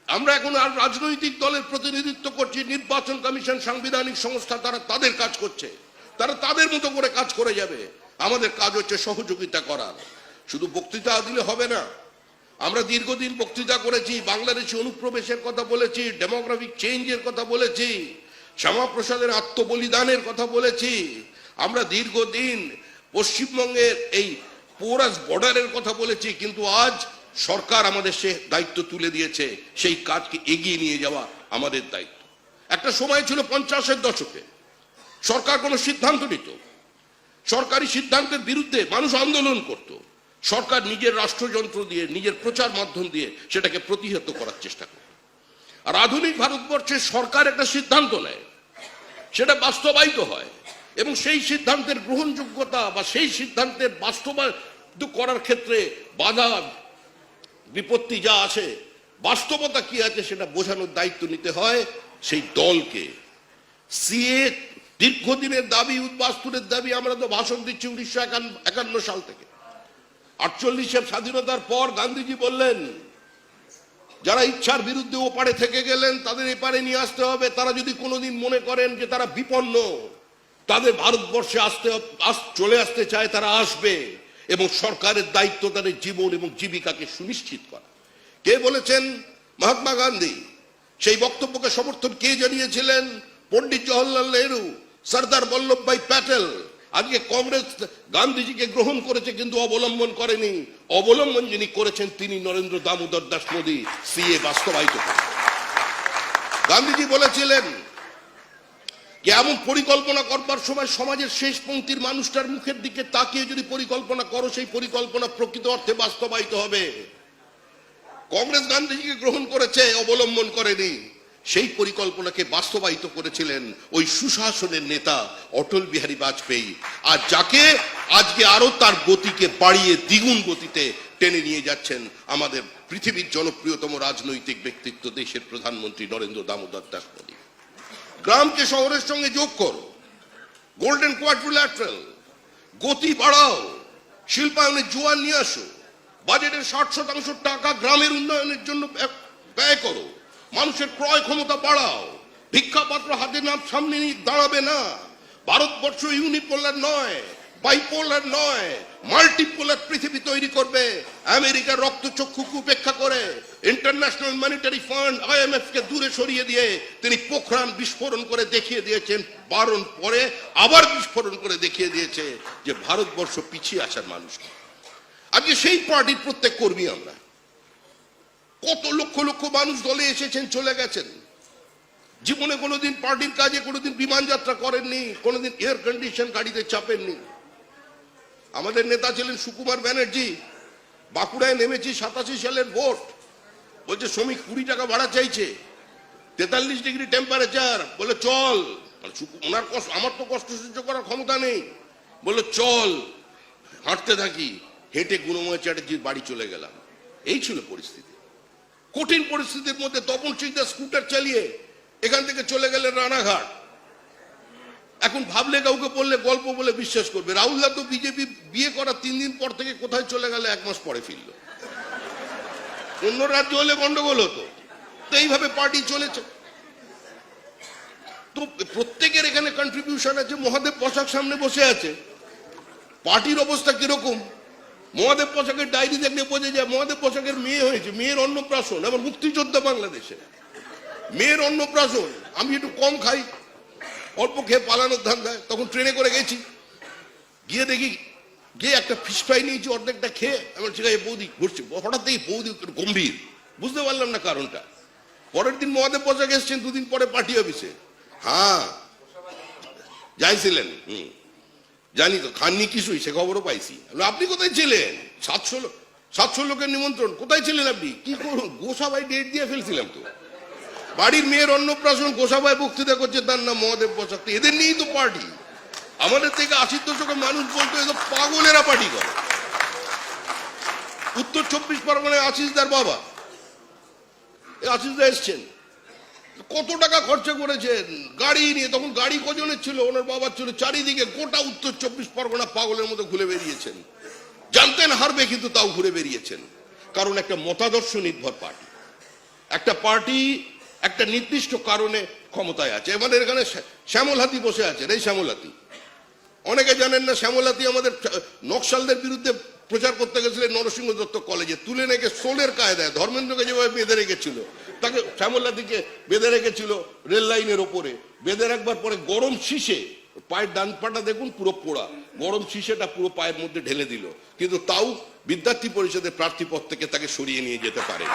আমরা এখন আর রাজনৈতিক দলের প্রতিনিধিত্ব করছি, নির্বাচন কমিশন সাংবিধানিক সংস্থা তারা তাদের কাজ করছে, তারা তাদের মতো করে কাজ করে যাবে। আমাদের কাজ হচ্ছে সহযোগিতা করার। শুধু বক্তৃতা দিলে হবে না, আমরা দীর্ঘদিন বক্তৃতা করেছি, বাংলাদেশি অনুপ্রবেশের কথা বলেছি, ডেমোগ্রাফিক চেঞ্জের কথা বলেছি, শ্যামাপ্রসাদের আত্মবলিদানের কথা বলেছি, আমরা দীর্ঘদিন পশ্চিমবঙ্গের এই পোরাস বর্ডারের কথা বলেছি। কিন্তু আজ সরকার আমাদের সে দায়িত্ব তুলে দিয়েছে, সেই কাজকে এগিয়ে নিয়ে যাওয়া আমাদের দায়িত্ব। একটা সময় ছিল 50-এর দশকে সরকার কোনো সিদ্ধান্ত নিত, সরকারি সিদ্ধান্তের বিরুদ্ধে মানুষ আন্দোলন করত, সরকার নিজের রাষ্ট্রযন্ত্র দিয়ে নিজের প্রচার মাধ্যম দিয়ে সেটাকে প্রতিহত করার চেষ্টা করত। আর আধুনিক ভারতবর্ষে সরকার একটা সিদ্ধান্ত নেয়, সেটা বাস্তবায়িত হয় এবং সেই সিদ্ধান্তের গ্রহণযোগ্যতা বা সেই সিদ্ধান্তের বাস্তবায়িত করার ক্ষেত্রে বাধা বিপত্তি যা আছে, বাস্তবতা কি আছে সেটা বোঝানোর দায়িত্ব নিতে হয় সেই দলকে। সিএ দীর্ঘদিনের দাবি, উদ্বাস্তুরের দাবি, আমরা তো ভাষণ দিচ্ছি 1951 সাল থেকে। 48 স্বাধীনতার পর গান্ধীজি বললেন যারা ইচ্ছার বিরুদ্ধে ওপারে থেকে গেলেন তাদের এপারে নিয়ে আসতে হবে। তারা যদি কোনোদিন মনে করেন যে তারা বিপন্ন, তাদের ভারতবর্ষে চলে আসতে চায়, তারা আসবে এবং সরকারের দায়িত্ব তাদের জীবন এবং জীবিকাকে সুনিশ্চিত করা। কে বলেছেন? মহাত্মা গান্ধী। সেই বক্তব্যকে সমর্থন কে জানিয়েছিলেন? পণ্ডিত জওহরলাল নেহরু, সর্দার বল্লভভাই প্যাটেল। আজকে কংগ্রেস গান্ধীজিকে গ্রহণ করেছে কিন্তু অবলম্বন করেনি। অবলম্বন যিনি করেছেন তিনি নরেন্দ্র দামোদর দাস মোদী, সিএ বাস্তবায়িত করেন। গান্ধীজি বলেছিলেন যে এমন পরিকল্পনা করবার সময় সমাজের শেষ পংক্তির মানুষটার মুখের দিকে তাকিয়ে যদি পরিকল্পনা করো, সেই পরিকল্পনা প্রকৃত অর্থে বাস্তবায়িত হবে। কংগ্রেস গান্ধীজিকে গ্রহণ করেছে, অবলম্বন করেনি। সেই পরিকল্পনাকে বাস্তবায়িত করেছিলেন ওই সুশাসনের নেতা অটল বিহারী বাজপেয়ী, আর যাকে আজকে আরো তার গতিকে বাড়িয়ে দ্বিগুণ গতিতে টেনে নিয়ে যাচ্ছেন আমাদের পৃথিবীর জনপ্রিয়তম রাজনৈতিক ব্যক্তিত্ব, দেশের প্রধানমন্ত্রী নরেন্দ্র দামোদর দাস মোদী। গ্রামকে শহরের সঙ্গে যোগ করো, গোল্ডেন কোয়াড্রিল্যাটারাল, গতি বাড়াও, শিল্পায়নের জোয়ার নিয়ে আসো, বাজেটের 60% টাকা গ্রামের উন্নয়নের জন্য ব্যয় করো, মানুষের ক্রয় ক্ষমতা বাড়াও, ভিক্ষাপাত্র হাতে নাম সামনে দাঁড়াবে না। ভারতবর্ষ ইউনিপোলার নয়, বাইপোলার নয়, মাল্টিপোলার পৃথিবী তৈরি করবে। আমেরিকার রক্তচক্ষুকে উপেক্ষা করে ইন্টারন্যাশনাল মনিটারি ফান্ড IMF কে দূরে সরিয়ে দিয়ে তিনি পোখরান বিস্ফোরণ করে দেখিয়ে দিয়েছেন, বারণ পরে আবার বিস্ফোরণ করে দেখিয়ে দিয়েছে যে ভারতবর্ষ পিছিয়ে আসার মানুষ। আজকে সেই পার্টির প্রত্যেক কর্মী আমরা, কত লক্ষ লক্ষ মানুষ দলে এসেছেন, চলে গেছেন, জীবনে কোনোদিন পার্টির কাজে কোনোদিন বিমান যাত্রা করেননি, কোনোদিন এয়ার কন্ডিশন গাড়িতে চাপেননি। আমাদের নেতা ছিলেন সুকুমার ব্যানার্জি। বাঁকুড়ায় নেমেছি 87 সালের ভোট, বলছে শ্রমিক 20 টাকা ভাড়া চাইছে, 43 ডিগ্রি টেম্পারেচার, বলে চল। ওনার কষ্ট, আমার তো কষ্ট সহ্য করার ক্ষমতা নেই, বলে চল, হাঁটতে থাকি। হেঁটে গুণময় চ্যাটার্জির বাড়ি চলে গেলাম। এই ছিল পরিস্থিতি। কঠিন পরিস্থিতির মধ্যে তপন সিংদার স্কুটার চালিয়ে এখান থেকে চলে গেলেন রানাঘাট। এখন ভাবলে কাউকে বললে গল্প বলে বিশ্বাস করবে। রাহুলদা তো বিজেপি বিয়ে করার 3 দিন পর থেকে কোথায় চলে গেলে 1 মাস পরে ফিরল। অন্য রাজ্য হলে গন্ডগোল হতো। তো এইভাবে পার্টি চলেছে। তো প্রত্যেকের এখানে কন্ট্রিবিউশন আছে। মহাদেব পোশাক সামনে বসে আছে, পার্টির অবস্থা কিরকম? মহাদেব পোশাকের ডায়েরি দেখলে বোঝা যায় মহাদেব পোশাকের মেয়ে হয়েছে, মেয়ের অন্নপ্রাশন, আবার মুক্তিযোদ্ধা বাংলাদেশে মেয়ের অন্নপ্রাশন। আমি একটু কম খাই, অল্প খেয়ে পালানোর ধান্দায়, তখন ট্রেনে করে গেছি, গিয়ে দেখি গিয়ে একটা ফিশ ফ্রাই নিয়েছি, অর্ধেকটা খেয়ে আমার ঠিক আছে বৌদি ঘুরছে, হঠাৎ দেখি বৌদি গম্ভীর, বুঝতে পারলাম না কারণটা। পরের দিন মহাদেব পোশাক এসছেন 2 দিন পরে পার্টি অফিসে। হ্যাঁ যাইছিলেন? জানি তো, খাননি কিছুই, সে খবরও পাইছি। আপনি কোথায় ছিলেন? 700 লোকের নিমন্ত্রণ, কোথায় ছিলেন আপনি? কি করুন, গোসাবাই ডেট দিয়ে ফেলছিলাম তো, বাড়ির মেয়ের অন্নপ্রাশন গোসাবাই বক্তৃতা করছে, তার নাম মহাদেব বসাক। এদের নিয়েই তো পার্টি। আমাদের থেকে 80 দশকের মানুষ বলতো এসব পাগলেরা পার্টি করে। উত্তর 24 পরগনায় আশিসদার বাবা, আশিসদা এসছেন, কত টাকা খরচা করেছেন গাড়ি নিয়ে। তখন গাড়ি কজনের ছিল? ওনার বাবার ছিল। চারিদিকে গোটা উত্তর 24 পরগনা পাগলের মতো ঘুরে বেরিয়েছেন। জানতেন হারবে, কিন্তু তাও ঘুরে বেরিয়েছেন। কারণ একটা মতাদর্শ নির্ভর পার্টি, একটা পার্টি একটা নির্দিষ্ট কারণে ক্ষমতায় আছে। আমাদের এখানে শ্যামল হাতি বসে আছেন, এই শ্যামল হাতি। অনেকে জানেন না, শ্যামল হাতি আমাদের নকশালদের বিরুদ্ধে প্রচার করতে গেছিলেন নরসিংহ দত্ত কলেজে। তুলে রেখে সোলের কায়দায় ধর্মেন্দ্রকে যেভাবে বেঁধে রেখেছিল, তাকে শ্যামল হাতিকে বেঁধে রেখেছিল রেল লাইনের ওপরে। বেঁধে রাখবার পরে গরম শীষে, পায়ের ডান পাটা দেখুন পুরো পোড়া, গরম শীষেটা পুরো পায়ের মধ্যে ঢেলে দিল, কিন্তু তাও বিদ্যার্থী পরিষদের প্রার্থী পদ থেকে তাকে সরিয়ে নিয়ে যেতে পারে।